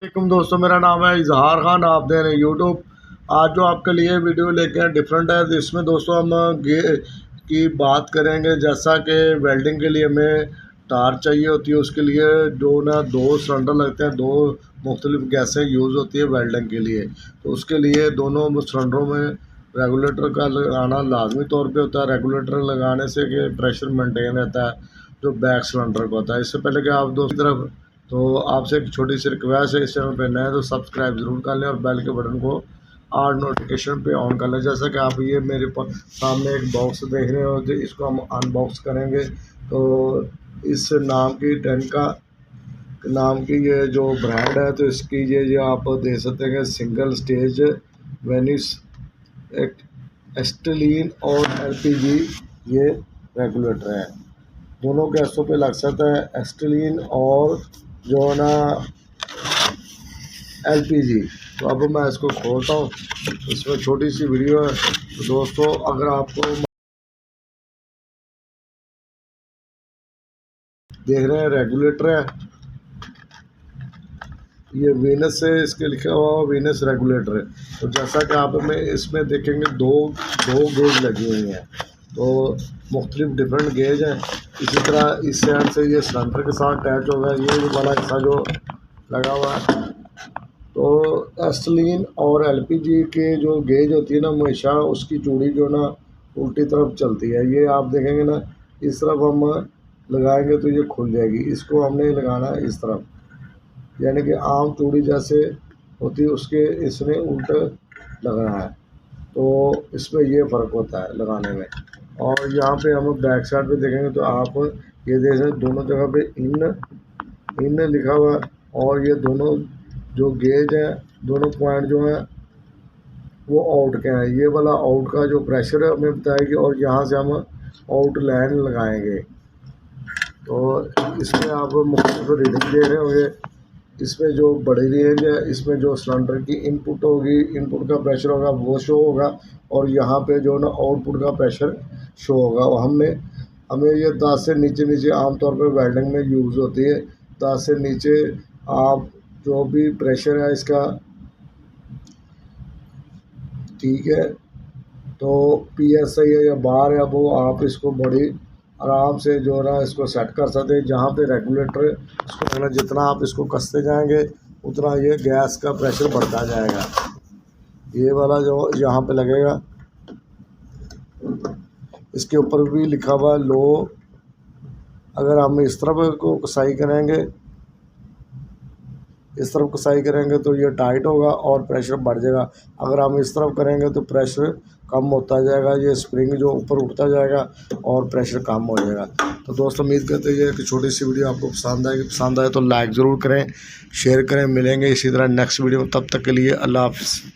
वालेकुम दोस्तों, मेरा नाम है इजहार खान। आप दे रहे हैं यूट्यूब। आज जो आपके लिए वीडियो लेके हैं डिफरेंट है। तो इसमें दोस्तों हम गे की बात करेंगे। जैसा कि वेल्डिंग के लिए हमें तार चाहिए होती है, उसके लिए जो ना दो सिलेंडर लगते हैं, दो मुख्तलिफ गैसें यूज़ होती है वेल्डिंग के लिए। तो उसके लिए दोनों सिलेंडरों में रेगुलेटर का लगाना लाजमी तौर पे होता है। रेगुलेटर लगाने से कि प्रेशर मेंटेन रहता है जो बैक सिलेंडर का होता है। इससे पहले कि आप दूसरी तरफ तो आपसे एक छोटी सी रिक्वेस्ट है, इस चैनल पर नए हैं तो सब्सक्राइब ज़रूर कर लें और बेल के बटन को और नोटिफिकेशन पे ऑन कर लें। जैसा कि आप ये मेरे सामने एक बॉक्स देख रहे हो, तो इसको हम अनबॉक्स करेंगे। तो इस नाम की टेंका नाम की ये जो ब्रांड है, तो इसकी ये आप देख सकते हैं सिंगल स्टेज वेनिस एस्टेलीन और एलपीजी ये रेगुलेटर है। दोनों गैसों पे लग सकता है, एस्टेलीन और जो है ना एलपीजी। तो अब मैं इसको खोलता हूँ। इसमें छोटी सी वीडियो है। तो दोस्तों अगर आपको देख रहे हैं रेगुलेटर है, ये वीनस से इसके लिखा हुआ वीनस रेगुलेटर है। तो जैसा कि आप में इसमें देखेंगे दो गेज लगी हुई हैं, तो मुख्तलिफ डिफरेंट गेज हैं। इसी तरह इस साइड से ये सिलेंडर के साथ अटैच होगा, ये वाला हिस्सा जो लगा हुआ है। तो एस्टेलीन और एलपीजी के जो गेज होती है ना, हमेशा उसकी चूड़ी जो ना उल्टी तरफ चलती है। ये आप देखेंगे ना, इस तरफ हम लगाएंगे तो ये खुल जाएगी। इसको हमने लगाना है इस तरफ, यानी कि आम चूड़ी जैसे होती है उसके इसमें उल्टा लगाना है। तो इसमें ये फ़र्क होता है लगाने में। और यहाँ पे हम बैक साइड पे देखेंगे तो आप ये देख सकते दोनों जगह पे इन लिखा हुआ है। और ये दोनों जो गेज है, दोनों पॉइंट जो हैं वो आउट के हैं। ये वाला आउट का जो प्रेशर है हमें बताएगी, और यहाँ से हम आउट लाइन लगाएंगे। तो इसमें आप मुख्तलिफ रीडिंग दे रहे होंगे। इसमें जो बड़ी रेंज है, इसमें जो सिलेंडर की इनपुट होगी, इनपुट का प्रेशर होगा वो शो होगा, और यहाँ पे जो ना आउटपुट का प्रेशर शो होगा। और हमें ये 10 से नीचे आमतौर पर वेल्डिंग में यूज़ होती है। 10 से नीचे आप जो भी प्रेशर है इसका, ठीक है, तो PSI है या बार है, वो आप इसको बड़ी आराम से जो है ना इसको सेट कर सकते हैं। जहाँ पे रेगुलेटर इसको लगना, जितना आप इसको कसते जाएंगे उतना ये गैस का प्रेशर बढ़ता जाएगा। ये वाला जो यहाँ पे लगेगा, इसके ऊपर भी लिखा हुआ लो। अगर हम इस तरफ को कसाई करेंगे, इस तरफ कसाई करेंगे तो ये टाइट होगा और प्रेशर बढ़ जाएगा। अगर हम इस तरफ करेंगे तो प्रेशर कम होता जाएगा, ये स्प्रिंग जो ऊपर उठता जाएगा और प्रेशर कम हो जाएगा। तो दोस्तों उम्मीद करते हैं कि छोटी सी वीडियो आपको पसंद आएगी। पसंद आए तो लाइक ज़रूर करें, शेयर करें। मिलेंगे इसी तरह नेक्स्ट वीडियो में, तब तक के लिए अल्लाह हाफ़िज़।